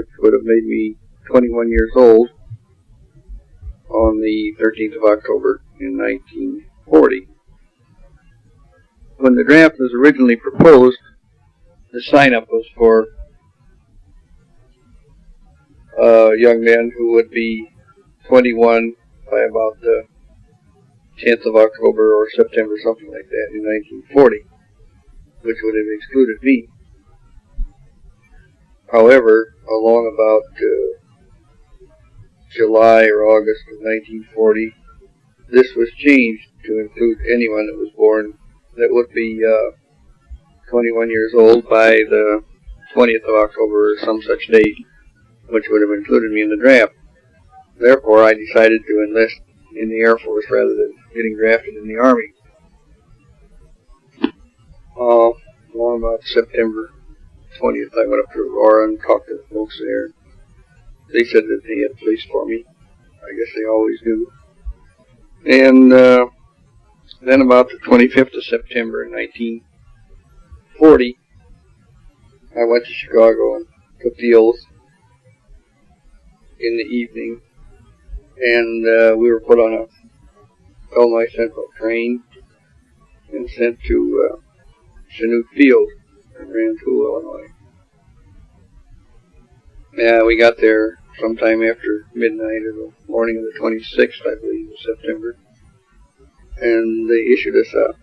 which would have made me 21 years old on the 13th of October in 1940. When the draft was originally proposed, the sign-up was for young men who would be 21 by about the 10th of October or September, something like that, in 1940, which would have excluded me. However, along about July or August of 1940, this was changed to include anyone that was born that would be 21 years old by the 20th of October or some such date, which would have included me in the draft. Therefore, I decided to enlist in the Air Force rather than getting drafted in the Army. Along about September 20th, I went up to Aurora and talked to the folks there. They said that they had a place for me. I guess they always do. And then about the 25th of September in 1940, I went to Chicago and took the oath in the evening. And we were put on a Illinois Central train and sent to Chanute Field in Rantoul, Illinois. Yeah, we got there sometime after midnight or the morning of the 26th, I believe, of September. And they issued us a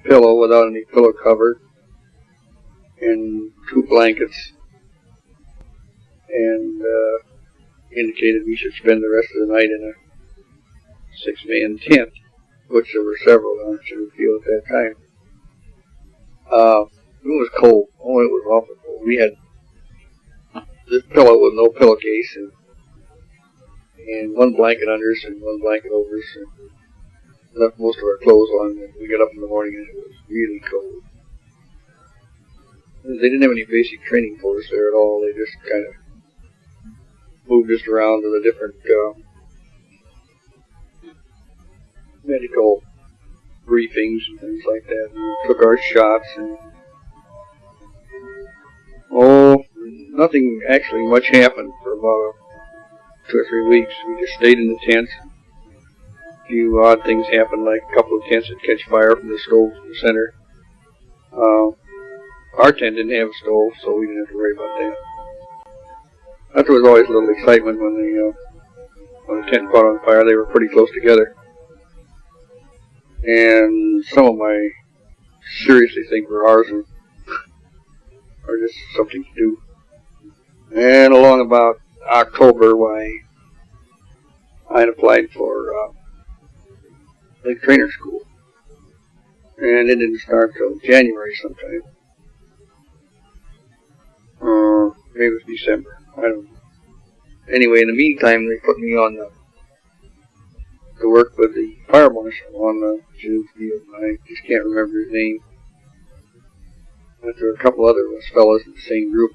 pillow without any pillow cover and 2 blankets, and indicated we should spend the rest of the night in a 6-man tent, which there were several on Chanute Field at that time. It was cold. Oh, it was awful cold. We had this pillow with no pillowcase and 1 blanket under us and 1 blanket over us, and left most of our clothes on. And we got up in the morning and it was really cold. They didn't have any basic training for us there at all. They just kind of moved us around to the different medical briefings and things like that. And took our shots, and nothing actually much happened for about 2 or 3 weeks. We just stayed in the tents. A few odd things happened, like a couple of tents that catch fire from the stove in the center. Our tent didn't have a stove, so we didn't have to worry about that. But there was always a little excitement when the tent caught on fire. They were pretty close together. And some of them I seriously think were ours, or just something to do. And along about October, I had applied for Lake Trainer School. And it didn't start till January sometime. Maybe it was December. I don't know. Anyway, in the meantime, they put me on to work with the fire marshal on the Chanute Field. I just can't remember his name. But there were a couple other of us fellows in the same group.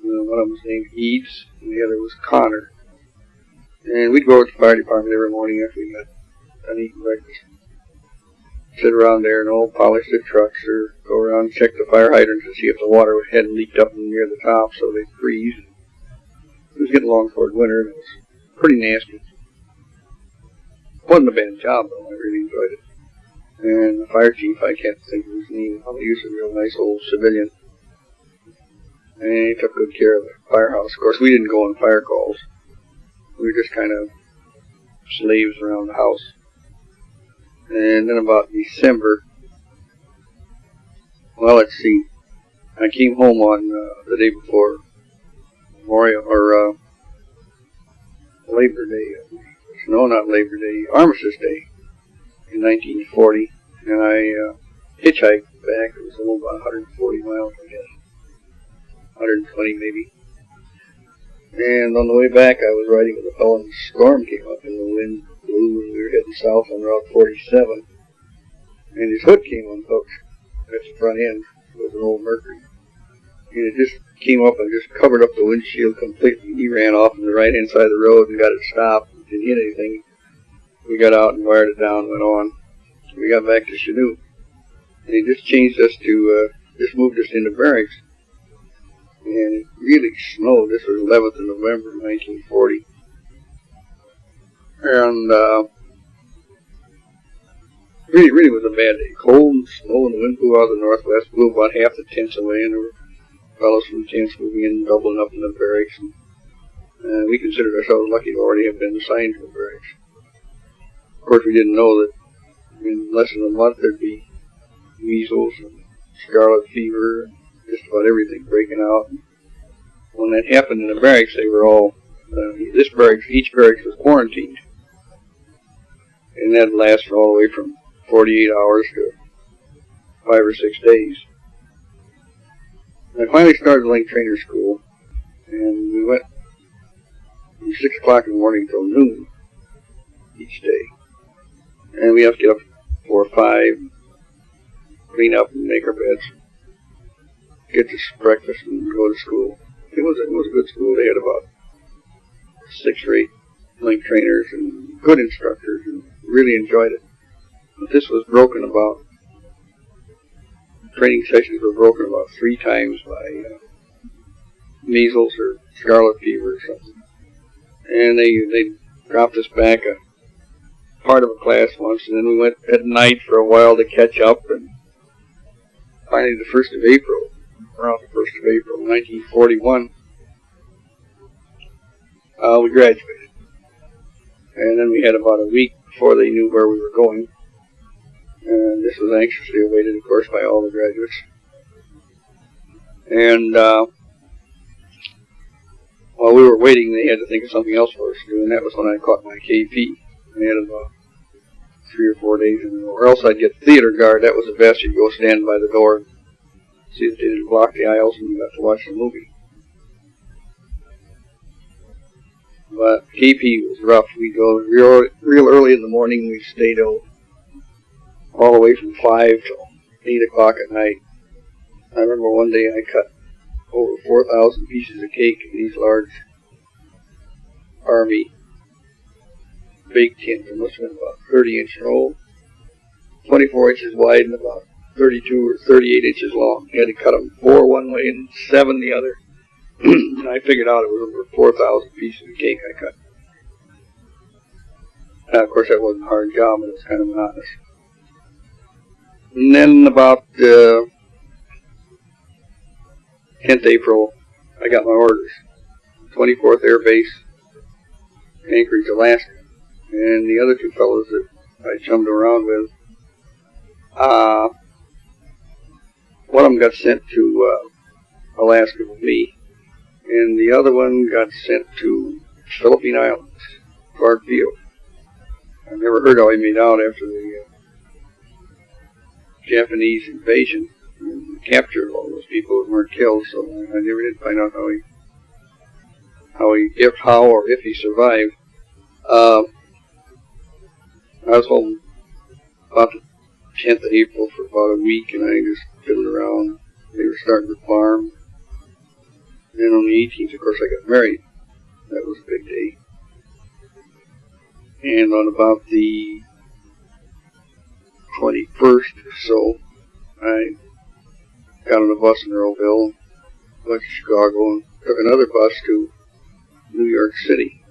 One of them was named Eads, and the other was Connor. And we'd go to the fire department every morning after we got done eating breakfast. Sit around there and all polish the trucks, or go around and check the fire hydrants to see if the water hadn't leaked up near the top so they'd freeze. It was getting along toward winter, and it was pretty nasty. It wasn't a bad job, though. I really enjoyed it. And the fire chief, I can't think of his name. He was a real nice old civilian. And he took good care of the firehouse. Of course, we didn't go on fire calls. We were just kind of slaves around the house. And then about December, well, let's see. I came home on the day before Memorial, or Labor Day. No, not Labor Day, Armistice Day in 1940. And I hitchhiked back. It was about 140 miles, I guess. 120 maybe. And on the way back, I was riding with a fellow, and the storm came up, and the wind blew, and we were heading south on Route 47. And his hood came unhooked at the front end. It was an old Mercury. And it just came up and just covered up the windshield completely. He ran off on the right-hand side of the road and got it stopped. Didn't hit anything. We got out and wired it down and went on. We got back to Chanute. And he just changed us to, just moved us into barracks. and it really snowed. This was 11th of November, 1940. And really was a bad day. Cold and snow, and the wind blew out of the northwest, blew about half the tents away, and there were fellows from the tents moving in and doubling up in the barracks. And we considered ourselves lucky to already have been assigned to the barracks. Of course, we didn't know that in less than a month there'd be measles and scarlet fever, and just about everything breaking out. And when that happened in the barracks, they were all, each barracks was quarantined. And that lasted all the way from 48 hours to 5 or 6 days. And I finally started Link Trainer School, and we went from 6 o'clock in the morning till noon each day. And we have to get up 4 or 5, clean up and make our beds, get to breakfast and go to school. It was a good school. They had about 6 or 8 Link trainers and good instructors, and really enjoyed it. But this was broken about, training sessions were broken about 3 times by measles or scarlet fever or something. And they dropped us back a part of a class once, and then we went at night for a while to catch up, and finally the 1st of April, around the 1st of April, 1941, we graduated. And then we had about a week before they knew where we were going. And this was anxiously awaited, of course, by all the graduates. And while we were waiting, they had to think of something else for us to do, and that was when I caught my KP. I had about 3 or 4 days in a row. Or else I'd get theater guard. That was the best. You'd go stand by the door and see that they didn't block the aisles, and you got to watch the movie. But KP was rough. We'd go real early in the morning. We stayed out all the way from 5 till 8 o'clock at night. I remember one day I cut over 4,000 pieces of cake in these large Army bake tins. It must have been about 30-inch roll, 24 inches wide and about 32 or 38 inches long. You had to cut them 4 one way and 7 the other. And I figured out it was over 4,000 pieces of cake I cut. Of course, that wasn't a hard job, but it was kind of monotonous. And then about 10th April, I got my orders. 24th Air Base, Anchorage, Alaska. And the other 2 fellows that I chummed around with, one of them got sent to Alaska with me, and the other one got sent to Philippine Islands, Clark Field. I've never heard how he made out after the Japanese invasion and captured all those people who weren't killed, so I never did find out how or if he survived. I was home about the 10th of April for about a week, and I just fiddled around. They were starting to farm. And then on the 18th, of course, I got married. That was a big day. And on about the 21st or so, I got on a bus in Earlville, went to Chicago, and took another bus to New York City.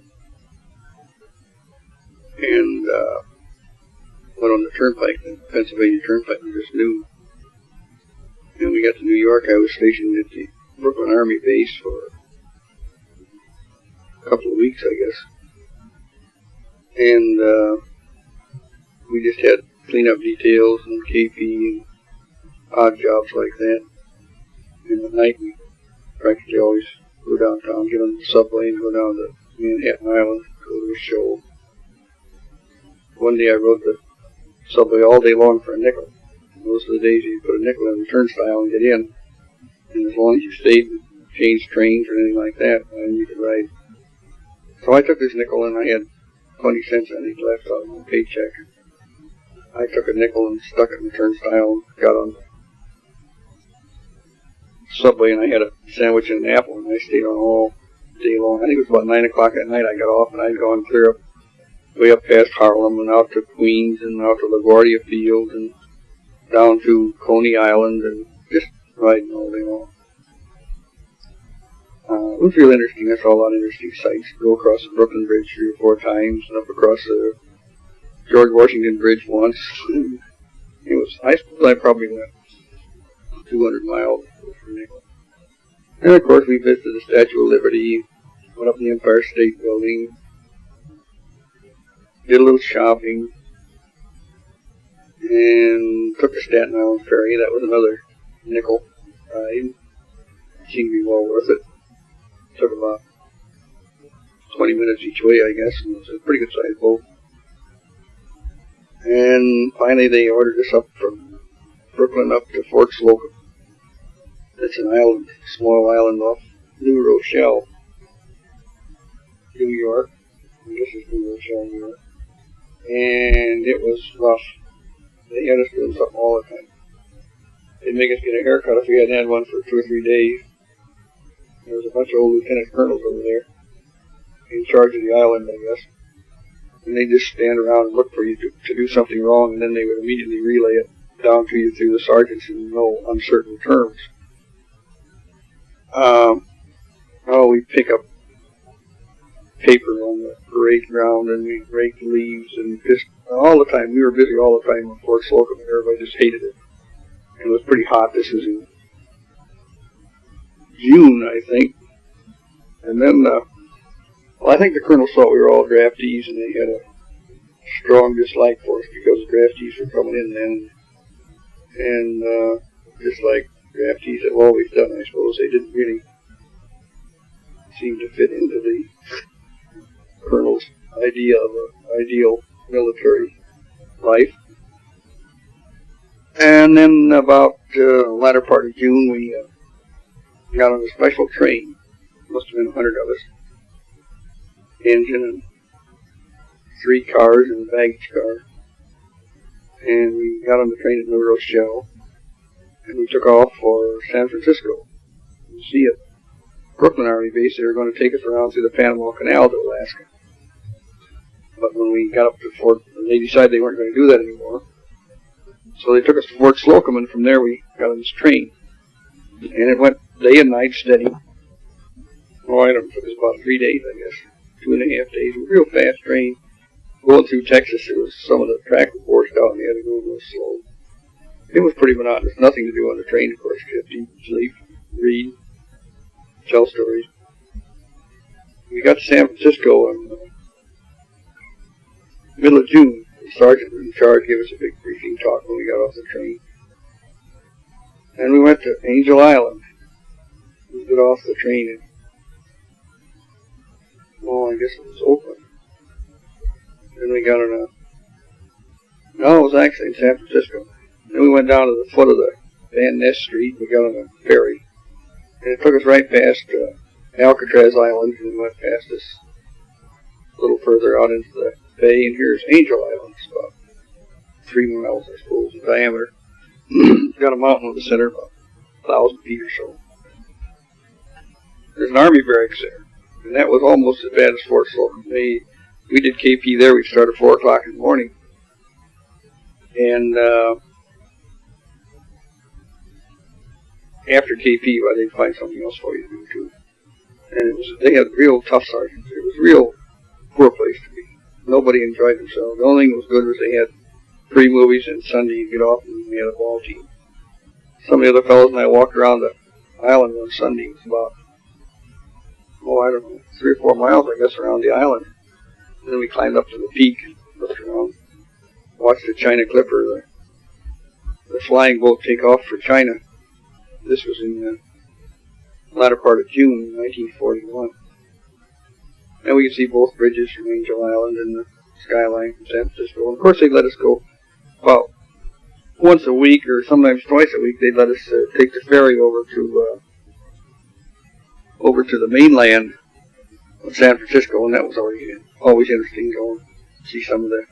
And went on the turnpike, the Pennsylvania Turnpike, was just new. And we got to New York. I was stationed at the Brooklyn Army Base for a couple of weeks, I guess. And we just had cleanup details and KP and odd jobs like that. And at night we practically always go downtown, get on the subway and go down to Manhattan Island, go to a show. One day I rode the subway all day long for a nickel. Most of the days you put a nickel in the turnstile and get in. And as long as you stayed and changed trains or anything like that, then you could ride. So I took this nickel and I had 20 cents on each left out of my paycheck. I took a nickel and stuck it in the turnstile, got on the subway, and I had a sandwich and an apple, and I stayed on all day long. I think it was about 9 o'clock at night I got off, and I'd gone clear up, way up past Harlem and out to Queens and out to LaGuardia Field and down to Coney Island and just riding all day long. It was real interesting. I saw a lot of interesting sights. Go across the Brooklyn Bridge 3 or 4 times, and up across the George Washington Bridge once. I suppose I probably went 200 miles. And of course we visited the Statue of Liberty, went up in the Empire State Building, did a little shopping, and took the Staten Island Ferry. That was another nickel ride. Seemed to be well worth it. Took about 20 minutes each way, I guess, and it was a pretty good sized boat. And finally they ordered us up from Brooklyn up to Fort Slocum. It's an island, small island off New Rochelle, New York. This is New Rochelle, New York. And it was rough. They had us doing something all the time. They'd make us get a haircut if we hadn't had one for 2 or 3 days. There was a bunch of old lieutenant colonels over there in charge of the island, I guess. And they'd just stand around and look for you to do something wrong, and then they would immediately relay it down to you through the sergeants in no uncertain terms. We'd pick up paper on the parade ground, and we'd rake leaves, and just all the time. We were busy all the time in Fort Slocum, and everybody just hated it. And it was pretty hot. This was in June, I think. And then, I think the colonel saw we were all draftees, and they had a strong dislike for us because draftees were coming in then. And just like draftees have always done, I suppose, they didn't really seem to fit into the colonel's idea of an ideal military life. And then about the latter part of June, we got on a special train. Must have been 100 of us. Engine and 3 cars and a baggage car. And we got on the train at New Rochelle. And we took off for San Francisco. You see, at Brooklyn Army Base, they were going to take us around through the Panama Canal to Alaska. But when we got up to Fort, they decided they weren't going to do that anymore. So they took us to Fort Slocum, and from there we got on this train. And it went day and night steady. Oh, I don't know, it was about 3 days, I guess. 2.5 days. A real fast train. Going through Texas, it was some of the track was washed out, and they had to go real slow. It was pretty monotonous. Nothing to do on the train, of course. Just eat, sleep, read, tell stories. We got to San Francisco in the middle of June. The sergeant in charge gave us a big briefing talk when we got off the train. And we went to Angel Island. We got off the train in, I guess it was Oakland. Then we got on it was actually in San Francisco. Then we went down to the foot of the Van Ness Street. We got on a ferry. And it took us right past Alcatraz Island, and we went past this a little further out into the bay, and here's Angel Island. It's about 3 miles, I suppose, in diameter. Got a mountain in the center, about 1,000 feet or so. There's an army barracks there, and that was almost as bad as Fort Slocum. We did KP there. We started at 4 o'clock in the morning, and after KP, they'd find something else for you to do too. And they had real tough sergeants. It was a real poor place to be. Nobody enjoyed themselves. The only thing that was good was they had free movies, and Sunday you'd get off and we had a ball team. Some of the other fellows and I walked around the island one Sunday. It was about, 3 or 4 miles, I guess, around the island. And then we climbed up to the peak, looked around, watched the China Clipper, the flying boat take off for China. This was in the latter part of June, 1941. And we could see both bridges from Angel Island and the skyline from San Francisco. And of course, they'd let us go about once a week, or sometimes twice a week. They'd let us take the ferry over to the mainland of San Francisco, and that was always interesting going to see some of the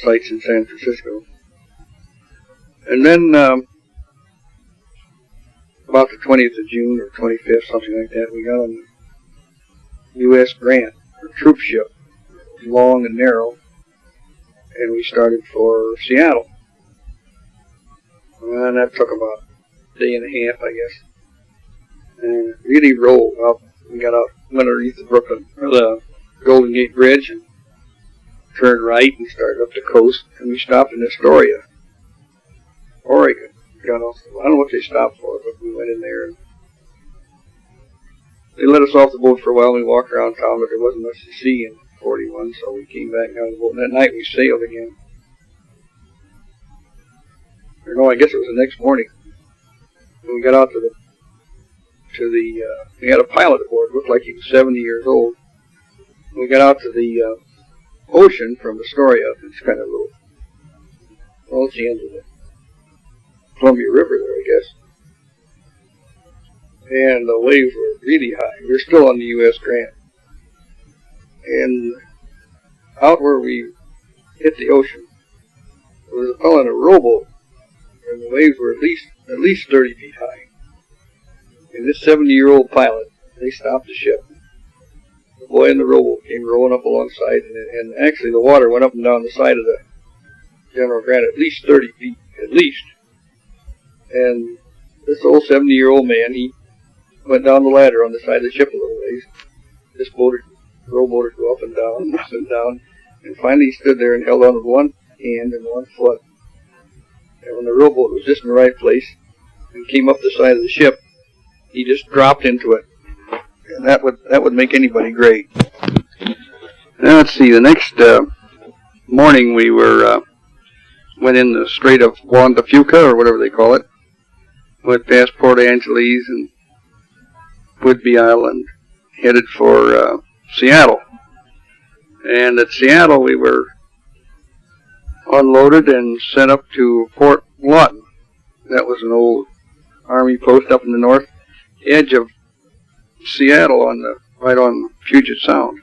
sights in San Francisco. And then about the 20th of June or 25th, something like that, we got on the U.S. Grant, a troop ship, long and narrow, and we started for Seattle. And that took about a day and a half, I guess. and it really rolled up. We got out, went underneath the Golden Gate Bridge, and turned right and started up the coast, and we stopped in Astoria, Oregon. Got off. I don't know what they stopped for, but we went in there, and they let us off the boat for a while. And we walked around town, but there wasn't much to see in 41, so we came back down the boat. And that night we sailed again. Or no, I guess it was the next morning. When we got out we had a pilot aboard. Looked like he was 70 years old. We got out to the ocean from Astoria. It's kind of little. Well, it's the end of the Columbia River there, I guess. And the waves were really high. We were still on the U.S. Grant. And out where we hit the ocean, there was a fellow in a rowboat, and the waves were at least 30 feet high. And this 70-year-old pilot, they stopped the ship. The boy in the rowboat came rowing up alongside, and actually the water went up and down the side of the General Grant at least 30 feet, at least. And this old 70-year-old man, he went down the ladder on the side of the ship a little ways. This rowboat would go up and down, and finally he stood there and held on with one hand and one foot. And when the rowboat was just in the right place and came up the side of the ship, he just dropped into it. And that would make anybody great. Now let's see, the next morning we went in the Strait of Juan de Fuca, or whatever they call it. Went past Port Angeles and Whidbey Island, headed for Seattle. And at Seattle we were unloaded and sent up to Fort Lawton. That was an old Army post up in the north edge of Seattle, right on Puget Sound.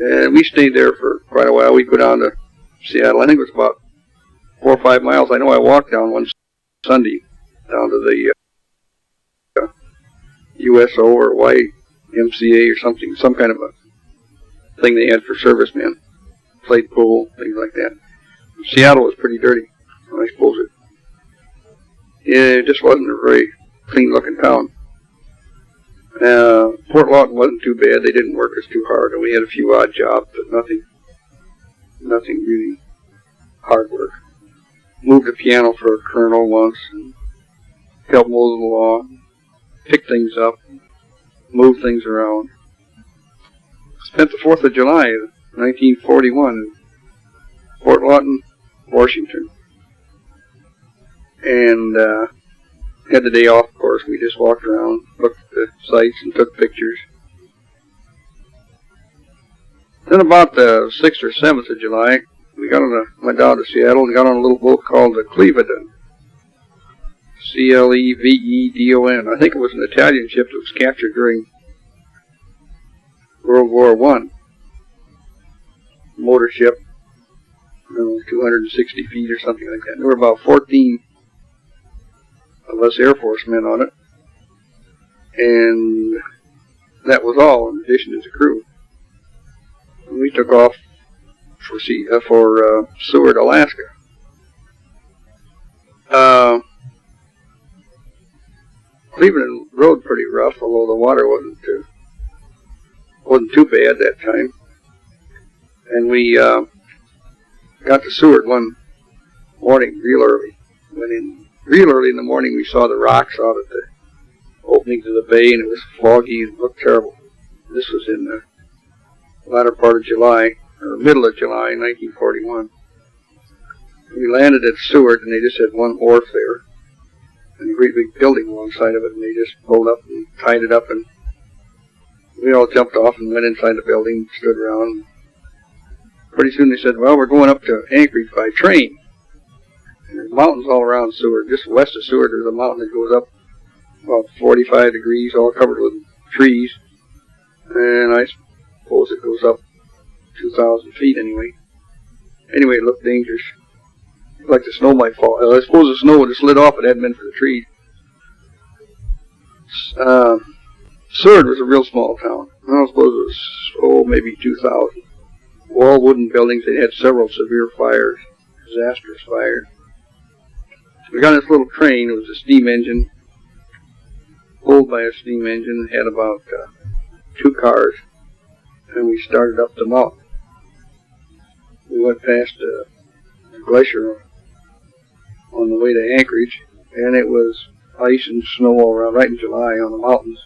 And we stayed there for quite a while. We'd go down to Seattle. I think it was about 4 or 5 miles. I know I walked down one Sunday down to the USO or YMCA or something, some kind of a thing they had for servicemen. Played pool, things like that. Seattle was pretty dirty, I suppose it just wasn't a very clean-looking town. Fort Lawton wasn't too bad. They didn't work us too hard, and we had a few odd jobs, but nothing really hard work. Moved a piano for a colonel once, and helped mow the lawn, pick things up, move things around. Spent the 4th of July of 1941 in Fort Lawton, Washington. And had the day off, of course. We just walked around, looked at the sights, and took pictures. Then about the 6th or 7th of July, we went down to Seattle and got on a little boat called the Clevedon. Clevedon. I think it was an Italian ship that was captured during World War I. Motor ship, 260 feet or something like that. There were about 14 of us Air Force men on it, and that was all in addition to the crew. And we took off for Seward, Alaska. Cleveland rode pretty rough, although the water wasn't too bad that time. And we got to Seward one morning real early. Went in real early in the morning. We saw the rocks out at the opening to the bay, and it was foggy and looked terrible. This was in the latter part of July, or middle of July, 1941. We landed at Seward, and they just had one wharf there, and a great big building alongside of it, and they just pulled up and tied it up, and we all jumped off and went inside the building, stood around. Pretty soon they said, well, we're going up to Anchorage by train. And there's mountains all around Seward. Just west of Seward, there's a mountain that goes up about 45 degrees, all covered with trees. And I suppose it goes up 2,000 feet anyway. Anyway, it looked dangerous. It looked like the snow might fall. I suppose the snow would have slid off if it hadn't been for the trees. Seward was a real small town. I don't suppose it was, maybe 2,000. All wooden buildings. They had several severe fires, disastrous fires. We got on this little train. It was a steam engine, pulled by a steam engine, had about 2 cars, and we started up the mountain. We went past a glacier on the way to Anchorage, and it was ice and snow all around, right in July on the mountains.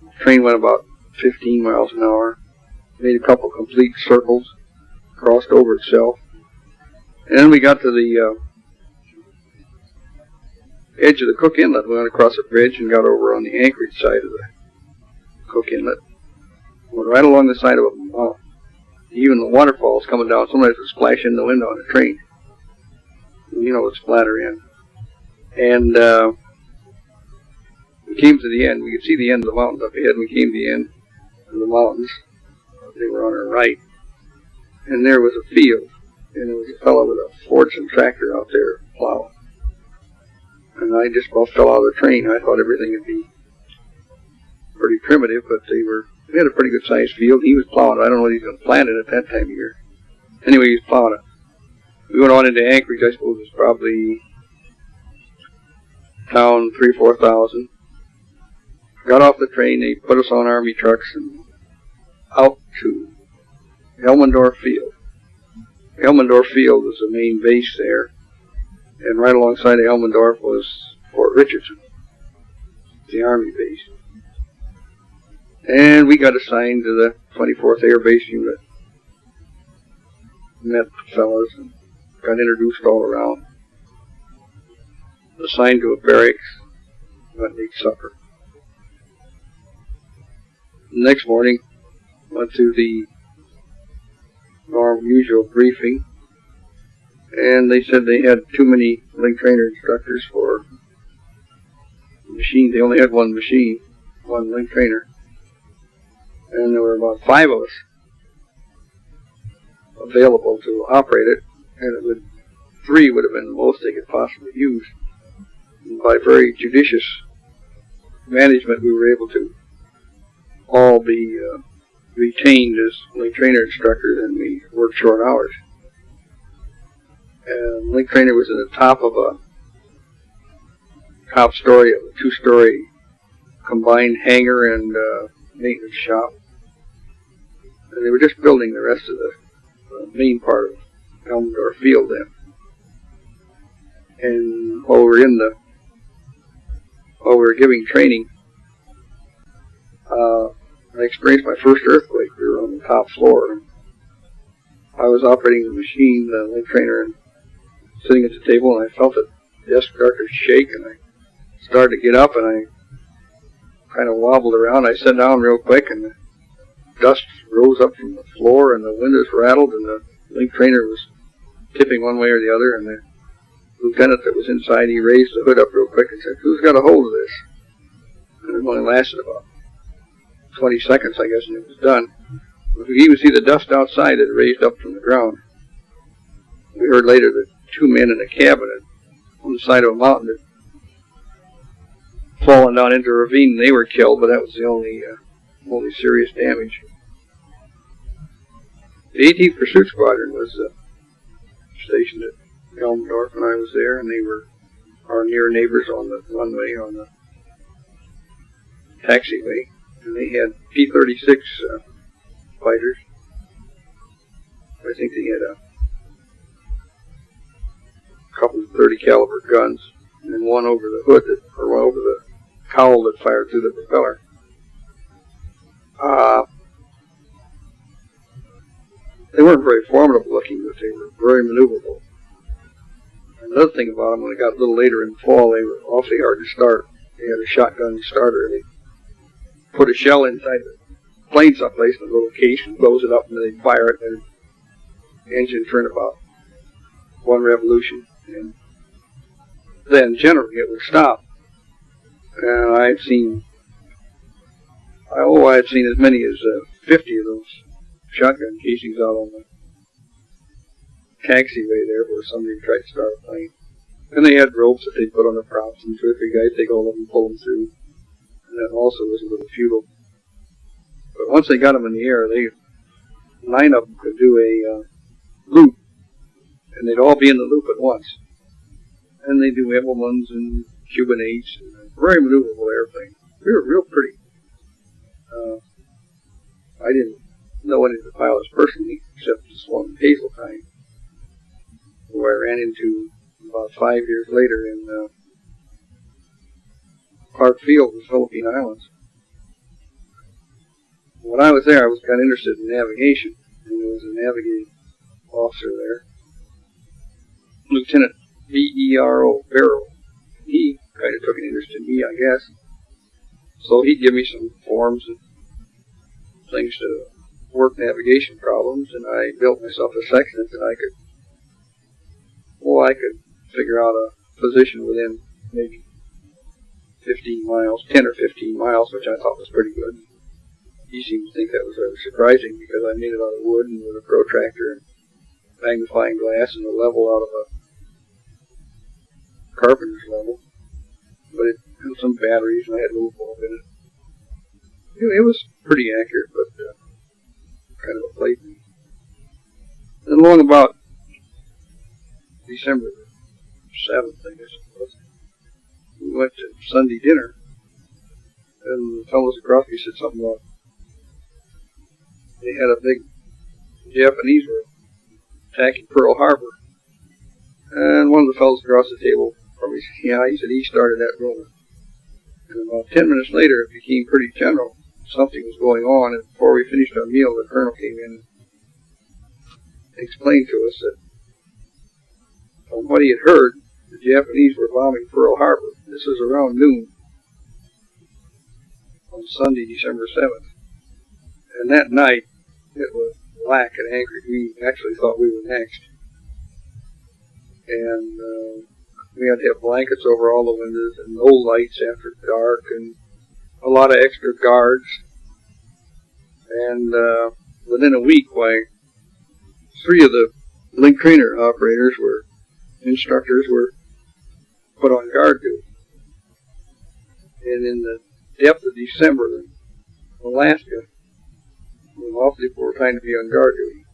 The train went about 15 miles an hour, made a couple complete circles, crossed over itself, and then we got to the edge of the Cook Inlet. We went across a bridge and got over on the Anchorage side of the Cook Inlet. Went right along the side of a mountain. Even the waterfalls coming down, sometimes would splash in the window on the train. You know, it would splatter in. And we came to the end. We could see the end of the mountains up ahead. We came to the end of the mountains. They were on our right. And there was a field. And there was a fellow with a Fordson tractor out there plowing. And I just about fell out of the train. I thought everything would be pretty primitive, but they had a pretty good sized field. He was plowing. I don't know what he was going to plant it at that time of year. Anyway, he was plowing it. We went on into Anchorage. I suppose it was probably town 3,000 or 4,000. Got off the train. They put us on army trucks and out to Elmendorf Field. Elmendorf Field was the main base there, and right alongside of Elmendorf was Fort Richardson, the army base. And we got assigned to the 24th Air Base Unit. Met the fellas and got introduced all around. Assigned to a barracks, got to eat supper. The next morning, went to the usual briefing, and they said they had too many link trainer instructors for machine. They only had one machine, one link trainer, and there were about 5 of us available to operate it, and 3 would have been the most they could possibly use. And by very judicious management, we were able to all be retained as link trainer instructors, and we worked short hours. And link trainer was in the top of a top story of a 2-story combined hangar and maintenance shop. And they were just building the rest of the main part of Elmendorf Field then. And while we were giving training, I experienced my first earthquake. We were on the top floor, and I was operating the machine, the link trainer, and sitting at the table, and I felt the desk start to shake, and I started to get up, and I kind of wobbled around. I sat down real quick, and the dust rose up from the floor, and the windows rattled, and the link trainer was tipping one way or the other, and the lieutenant that was inside, he raised the hood up real quick and said, "Who's got a hold of this?" And it only lasted about 20 seconds, I guess, and it was done. But we could even see the dust outside that raised up from the ground. We heard later that 2 men in a cabin on the side of a mountain had fallen down into a ravine, and they were killed, but that was the only serious damage. The 18th Pursuit Squadron was stationed at Elmendorf when I was there, and they were our near neighbors on the runway, on the taxiway. And they had P-36 fighters. I think they had a couple of 30 caliber guns, and one over the hood, or one over the cowl that fired through the propeller. They weren't very formidable looking, but they were very maneuverable. Another thing about them, when it got a little later in the fall, they were awfully hard to start. They had a shotgun starter. They put a shell inside the plane someplace in a little case and close it up, and then they fire it, and the engine turned about 1 revolution, and then generally it would stop. And I had seen as many as 50 of those shotgun casings out on the taxiway there where somebody tried to start a plane. And they had ropes that they put on the props, and 2 or 3 guys take hold of them and pull them through. And that also was a little futile. But once they got them in the air, 9 of them could do a loop, and they'd all be in the loop at once. And they do Evelmans and Cuban 8s and very maneuverable airplane. Real pretty. I didn't know any of the pilots personally, except this one Hazeltine, who I ran into about 5 years later in Clark Field in the Philippine Islands. When I was there, I was kind of interested in navigation, and there was a navigating officer there, Lieutenant B.E.R.O. Barrow. He kind of took an interest in me, I guess. So he'd give me some forms and things to work navigation problems, and I built myself a section that I could figure out a position within maybe 15 miles, 10 or 15 miles, which I thought was pretty good. He seemed to think that was rather surprising because I made it out of wood and with a protractor and magnifying glass and a level out of a carpenter's level. But it had some batteries and I had a little bulb in it. It was pretty accurate, but kind of a plaything. Then along about December 7th, I guess it was, we went to Sunday dinner, and the fellows across me said something about they had a big Japanese were attacking Pearl Harbor. And one of the fellows across the table from me said, yeah, he said he started that rumor. And about 10 minutes later, it became pretty general. Something was going on, and before we finished our meal, the colonel came in and explained to us that from what he had heard, the Japanese were bombing Pearl Harbor. This was around noon on Sunday, December 7th. And that night, it was black and angry. We actually thought we were next. And we had to have blankets over all the windows and no lights after dark and a lot of extra guards. And within a week, why, 3 of the link trainer operators instructors were put on guard duty. And in the depth of December in Alaska, awfully poor time to be on guard duty.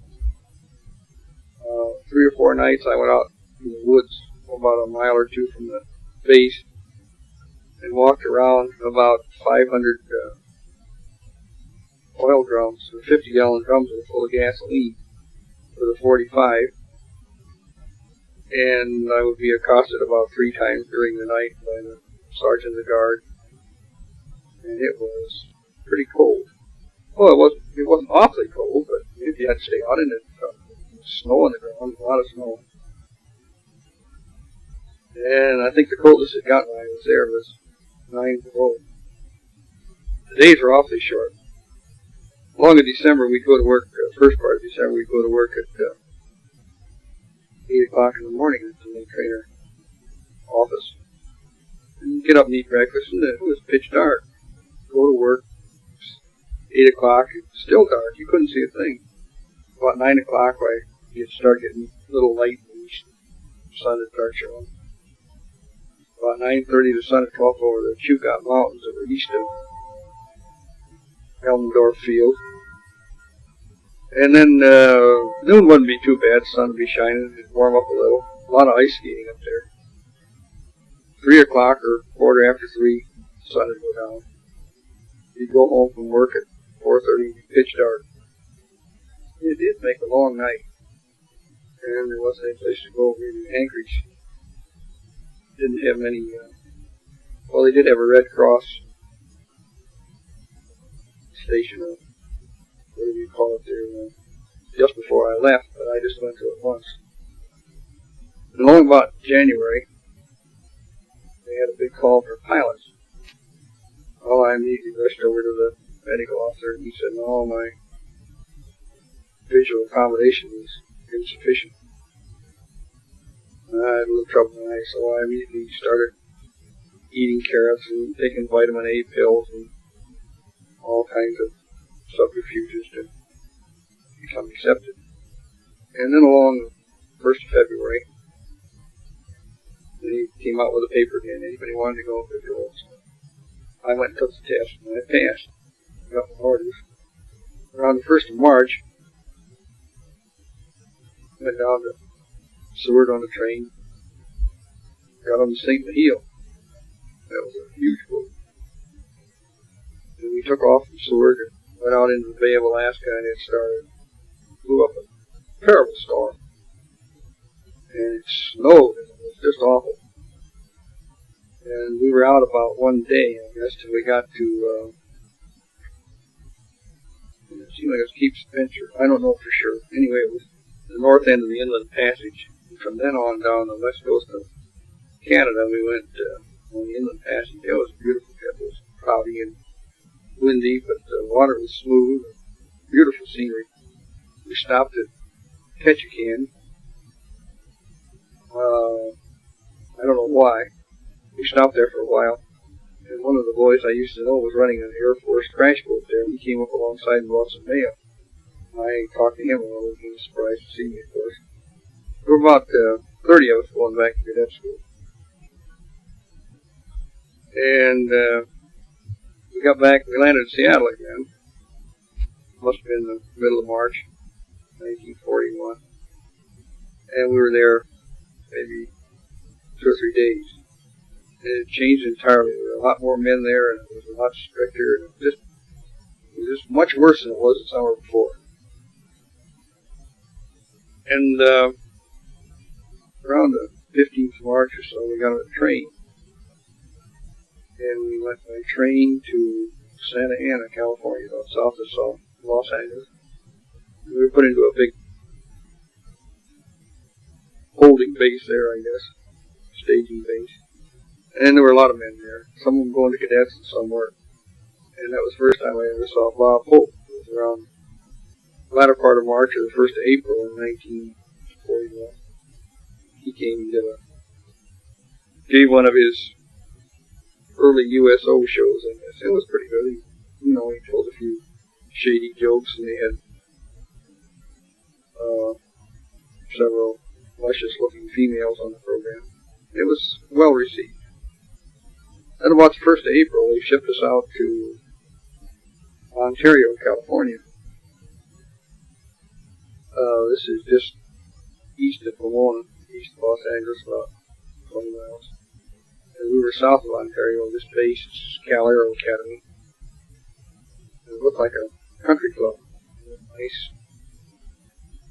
3 or 4 nights I went out in the woods about a mile or 2 from the base and walked around about 500 oil drums, 50-gallon drums that were full of gasoline with a 45. And I would be accosted about 3 times during the night by the sergeant of the guard. And it was pretty cold. Well, it wasn't awfully cold, but if you had to stay out in it, snow on the ground, a lot of snow. And I think the coldest it got when I was there was 9 below. The days were awfully short. Along in December, we'd go to work, first part of December, we'd go to work at 8 o'clock in the morning at the link trainer office. And get up and eat breakfast, and it was pitch dark. Go to work, 8 o'clock, it's still dark, you couldn't see a thing. About 9 o'clock, you'd start getting a little light and the sun would start showing. About 9:30, the sun would come up over the Chugach Mountains that were east of Elmendorf Field. And then noon wouldn't be too bad, the sun would be shining, it'd warm up a little. A lot of ice skating up there. 3 o'clock or quarter after 3, the sun would go down. You'd go home from work at 4:30, pitch dark. It did make a long night. And there wasn't any place to go, maybe Anchorage. Didn't have many, well, they did have a Red Cross station, or whatever you call it there, just before I left, but I just went to it once. And along about January, they had a big call for pilots. Well, I immediately rushed over to the medical officer, and he said, no, my visual accommodation is insufficient. I had a little trouble in my eyes, so I immediately started eating carrots and taking vitamin A pills and all kinds of subterfuges to become accepted. And then along the 1st of February, he came out with a paper again. Anybody wanted to go, could go. So I went and took the test, and I passed. I got my orders. Around the 1st of March, I went down to Seward on the train, got on to St. Mihiel. That was a huge boat. And we took off from Seward and went out into the Bay of Alaska, and it blew up a terrible storm. And it snowed, and it was just awful. And we were out about one day, I guess, till we got to, it seemed like it was Cape Spencer. I don't know for sure. Anyway, it was the north end of the Inland Passage. And from then on down the west coast of Canada, we went on the Inland Passage. It was beautiful. It was cloudy and windy, but the water was smooth. Beautiful scenery. We stopped at Ketchikan. I don't know why. We stopped there for a while. And one of the boys I used to know was running an Air Force crash boat there. He came up alongside and brought some mail. I talked to him a little. He was surprised to see me, of course. There were about 30 of us going back to cadet school. And we got back, we landed in Seattle again. Must have been the middle of March, 1941. And we were there maybe 2 or 3 days. And it changed entirely. There were a lot more men there, and it was a lot stricter, and it was just much worse than it was the summer before. And around the 15th of March or so, we got on a train. And we went by train to Santa Ana, California, south of Los Angeles. And we were put into a big holding base there, I guess, staging base. And there were a lot of men there. Some of them going to cadets and some weren't. And that was the first time I ever saw Bob Hope. It was around the latter part of March or the 1st of April in 1941. He came and gave one of his early USO shows, and it was pretty good. He told a few shady jokes, and they had several luscious-looking females on the program. It was well received. Then about the 1st of April, they shipped us out to Ontario, California. This is just east of Pomona, east of Los Angeles, about 20 miles. And we were south of Ontario. This base is Cal Aero Academy. It looked like a country club.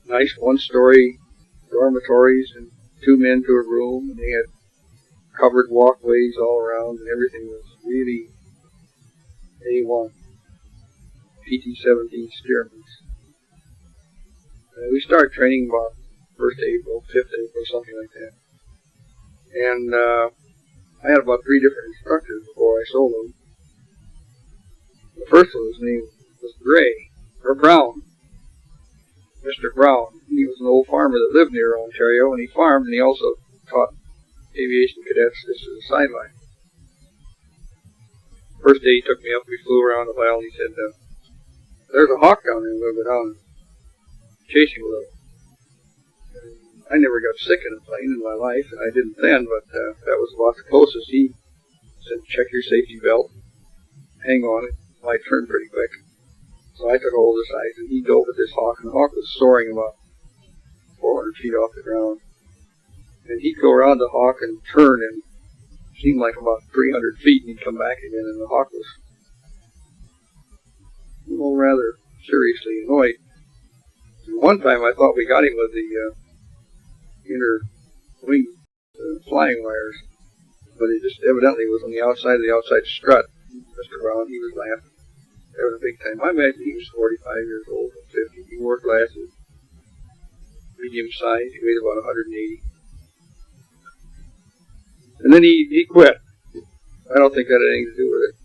Nice one-story dormitories and 2 men to a room. And they had covered walkways all around, and everything was really A1. PT-17 Stearmans. We started training about 1st April, 5th April, something like that. And I had about 3 different instructors before I sold them. The first one, his name was Brown. Mr. Brown. He was an old farmer that lived near Ontario, and he farmed, and he also taught aviation cadets just as a sideline. First day he took me up, we flew around a while, and he said, there's a hawk down there a little bit on, chasing a little. I never got sick in a plane in my life, and I didn't then, but that was about the closest. He said, check your safety belt, hang on, it might turn pretty quick. So I took hold of the sides, and he dove at this hawk, and the hawk was soaring about 400 feet off the ground. And he'd go around the hawk and turn, and it seemed like about 300 feet, and he'd come back again, and the hawk was rather seriously annoyed. And one time I thought we got him with the inner wing flying wires, but it just evidently was on the outside of the outside strut. Mr. Brown, he was laughing. That was a big time. I imagine he was 45 years old or 50. He wore glasses, medium size. He weighed about 180. And then he quit. I don't think that had anything to do with it.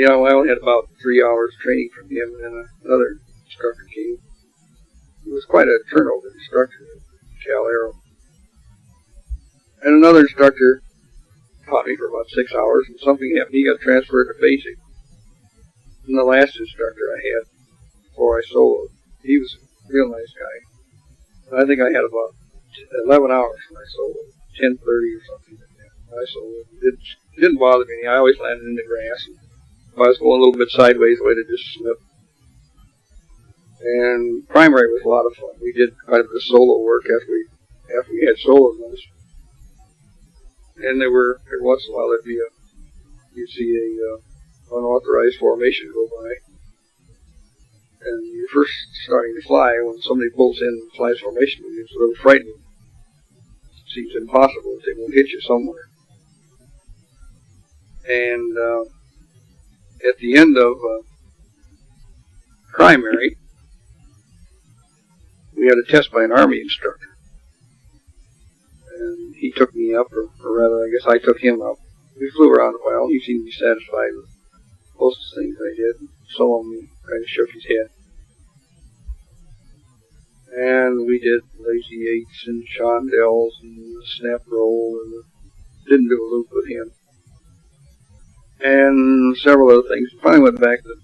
I only had about 3 hours training from him, and then another instructor came. He was quite a turnover instructor at Cal Aero. And another instructor taught me for about 6 hours, and something happened. He got transferred to basic. And the last instructor I had before I soloed, he was a real nice guy. And I think I had about 11 hours when I soloed, 10:30 or something like that. I soloed. It didn't bother me. I always landed in the grass. And if I was going a little bit sideways, I would just slip. And primary was a lot of fun. We did quite a bit of solo work after we had solo runs. And every once in a while you'd see a unauthorized formation go by. And you're first starting to fly when somebody pulls in and flies formation with you. It's a little frightening. It seems impossible that they won't hit you somewhere. And at the end of primary, we had a test by an Army instructor. And he took me up, or rather, I guess I took him up. We flew around a while. He seemed to be satisfied with most of the things I did. Some of them he kind of shook his head. And we did lazy 8s and chandelles and the snap roll, and didn't do a loop with him. And several other things. Finally went back to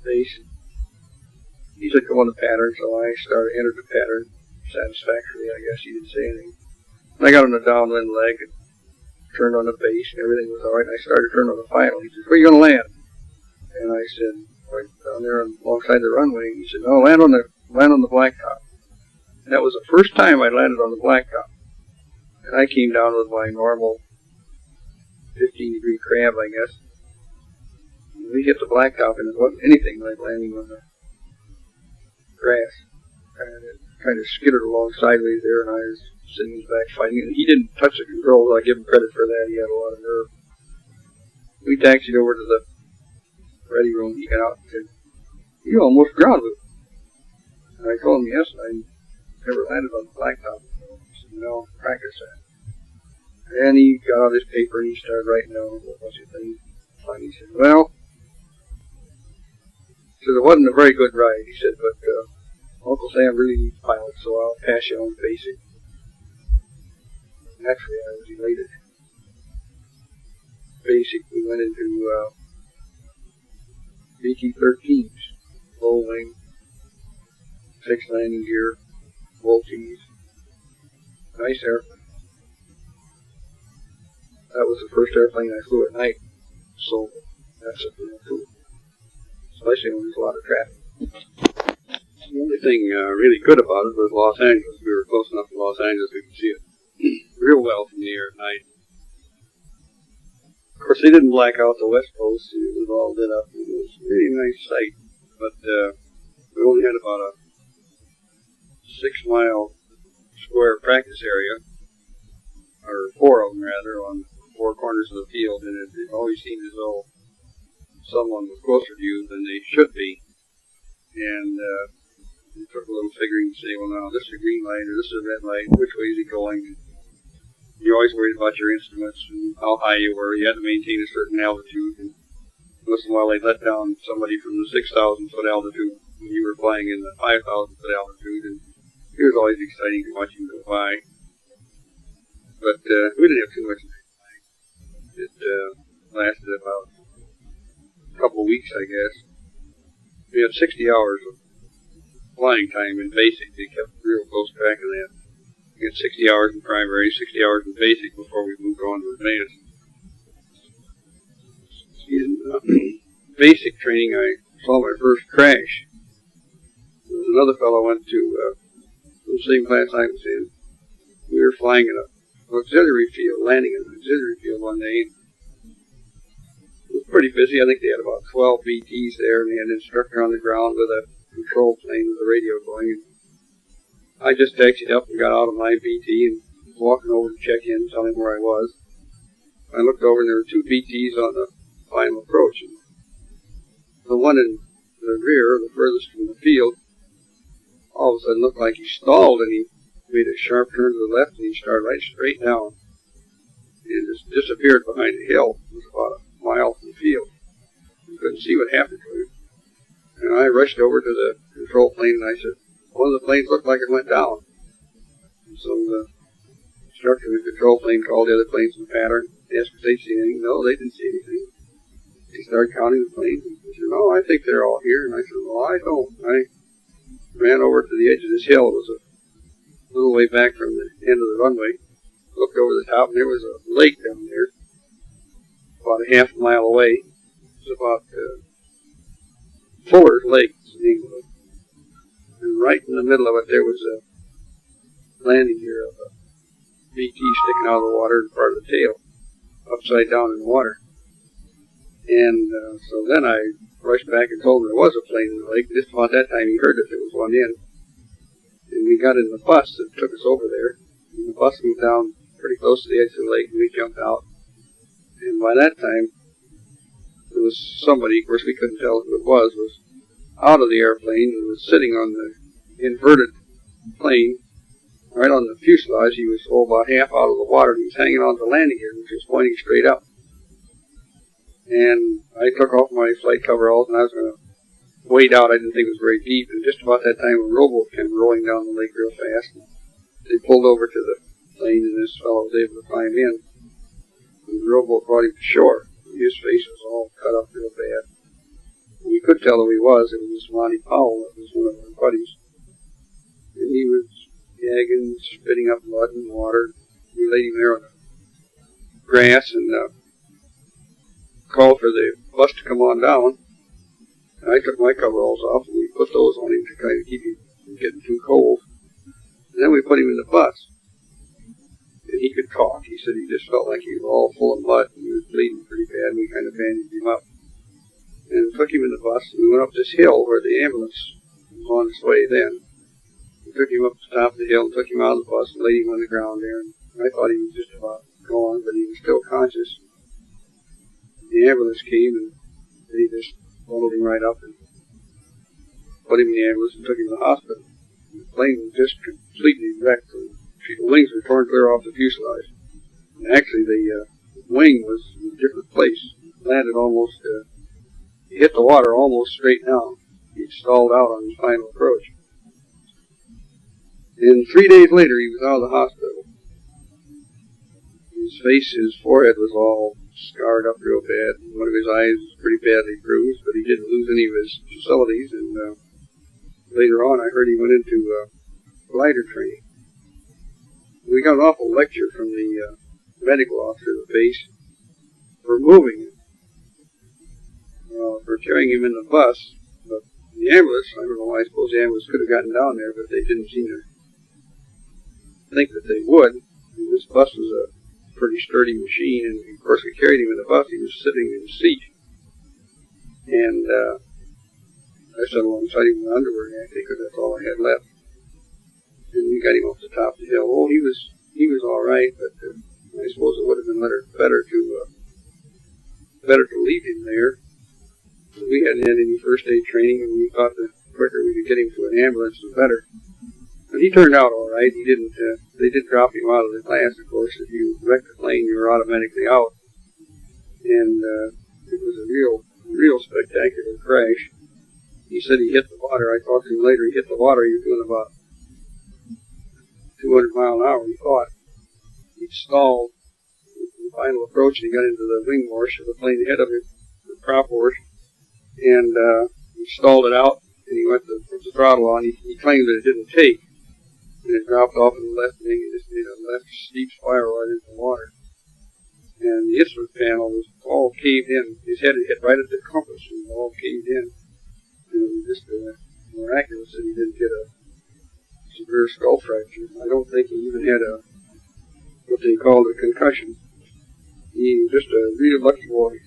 base. He said, go on the pattern, so I entered the pattern satisfactorily, I guess. He didn't say anything. And I got on the downwind leg and turned on the base, and everything was all right. And I started turning on the final. He said, where are you going to land? And I said, right down there alongside the runway. He said, no, land on the blacktop. And that was the first time I landed on the blacktop. And I came down with my normal 15-degree crab, I guess. And we hit the blacktop, and it wasn't anything like landing on the grass. Kind of skittered along sideways there, and I was sitting back fighting it. He didn't touch the controls. I give him credit for that. He had a lot of nerve. We taxied over to the ready room. He got out and said, you almost grounded. And I told him, yes, I never landed on the blacktop. He said, no, practice that. And he got out his paper and he started writing down a whole bunch of things. Finally he said, well, it wasn't a very good ride. He said, but Uncle Sam really needs pilots, so I'll pass you on basic. Naturally, I was elated. Basic, we went into BT-13s, low wing, 6 landing gear, Vultees. Nice airplane. That was the first airplane I flew at night, so that's a pretty cool. Especially when there's a lot of traffic. The only thing really good about it was Los Angeles. We were close enough to Los Angeles we could see it real well from the air at night. Of course, they didn't black out the West Coast. It was all lit up. It was a really nice sight. But we only had about a 6-mile square practice area, or 4 of them rather, on 4 corners of the field, and it always seemed as though someone was closer to you than they should be. And it took a little figuring to say, well, now, this is a green light, or this is a red light, which way is it going? And you're always worried about your instruments and how high you were. You had to maintain a certain altitude. And once in a while, they'd let down somebody from the 6,000-foot altitude when you were flying in the 5,000-foot altitude. And it was always exciting to watch him go by. But we didn't have too much time. It lasted about a couple of weeks, I guess. We had 60 hours of flying time in basic. They kept real close track of that. We had 60 hours in primary, 60 hours in basic before we moved on to advanced. In basic training, I saw my first crash. There was another fellow went to the same class I was in. We were flying in an auxiliary field, landing in an auxiliary field one day. It was pretty busy. I think they had about 12 BTs there, and they had an instructor on the ground with a control plane with the radio going. I just taxied up and got out of my BT and was walking over to check in, tell him where I was. I looked over and there were 2 BTs on the final approach. And the one in the rear, the furthest from the field, all of a sudden looked like he stalled, and he made a sharp turn to the left and he started right straight down. And just disappeared behind a hill. It was about a mile from the field. You couldn't see what happened to him. And I rushed over to the control plane and I said, one of the planes looked like it went down. And so the instructor in the control plane called the other planes in the pattern, asked if they'd seen anything. No, they didn't see anything. He started counting the planes. He said, no, I think they're all here. And I said, well, I don't. I ran over to the edge of this hill. It was a little way back from the end of the runway. Looked over the top and there was a lake down there, about a half a mile away. It was about Fuller's Lake, is the name of it. And right in the middle of it, there was a landing gear of a BT sticking out of the water and part of the tail upside down in the water. And so then I rushed back and told him there was a plane in the lake. Just about that time he heard that there was one in. And we got in the bus that took us over there. And the bus moved down pretty close to the edge of the lake, and we jumped out. And by that time, there was somebody, of course we couldn't tell who it was out of the airplane and was sitting on the inverted plane, right on the fuselage. He was about half out of the water, and he was hanging on the landing gear, which was pointing straight up. And I took off my flight coveralls, and I was going to wade out. I didn't think it was very deep, and just about that time a rowboat came rolling down the lake real fast. And they pulled over to the plane, and this fellow was able to climb in. And the rowboat brought him to shore. His face was all cut up real bad. And you could tell who he was. It was Monty Powell. It was one of our buddies. And he was gagging, spitting up blood and water. We laid him there on the grass and called for the bus to come on down. And I took my coveralls off, and we put those on him to kind of keep him from getting too cold. And then we put him in the bus. And he could talk. He said he just felt like he was all full of mud, and he was bleeding pretty bad, and we kind of bandaged him up. And took him in the bus, and we went up this hill where the ambulance was on its way then. We took him up to the top of the hill and took him out of the bus and laid him on the ground there. And I thought he was just about gone, but he was still conscious. The ambulance came, and he just followed him right up and put him in the ambulance and took him to the hospital. The plane was just completely wrecked. The wings were torn clear off the fuselage. And actually, the wing was in a different place. It landed almost, he hit the water almost straight down. He stalled out on his final approach. And 3 days later, he was out of the hospital. His face, his forehead was all scarred up real bad. One of his eyes was pretty badly bruised, but he didn't lose any of his facilities. And later on, I heard he went into glider training. We got an awful lecture from the medical officer of the base for moving him, for carrying him in the bus. But the ambulance, I don't know why, I suppose the ambulance could have gotten down there, but they didn't seem to think that they would. And this bus was a pretty sturdy machine, and of course we carried him in the bus. He was sitting in the seat. And I sat alongside him in my underwear, actually, because that's all I had left. And we got him off the top of the hill. Oh, he was all right, but I suppose it would have been better to leave him there. We hadn't had any first aid training, and we thought the quicker we could get him to an ambulance, the better. But he turned out all right. He didn't. They did drop him out of the class, of course. If you wrecked the plane, you were automatically out. And it was a real spectacular crash. He said he hit the water. I talked to him later. He hit the water. He was doing about 200 miles an hour, he thought. He stalled in the final approach, and he got into the wing wash of the plane ahead of him, the prop wash, and he stalled it out, and he went to put the throttle on. He claimed that it didn't take, and it dropped off in the left wing and just made a left steep spiral right into the water. And the instrument panel was all caved in. His head had hit right at the compass, and it all caved in. And it was just miraculous that he didn't get a severe skull fracture. I don't think he even had what they called a concussion. He was just a real lucky boy.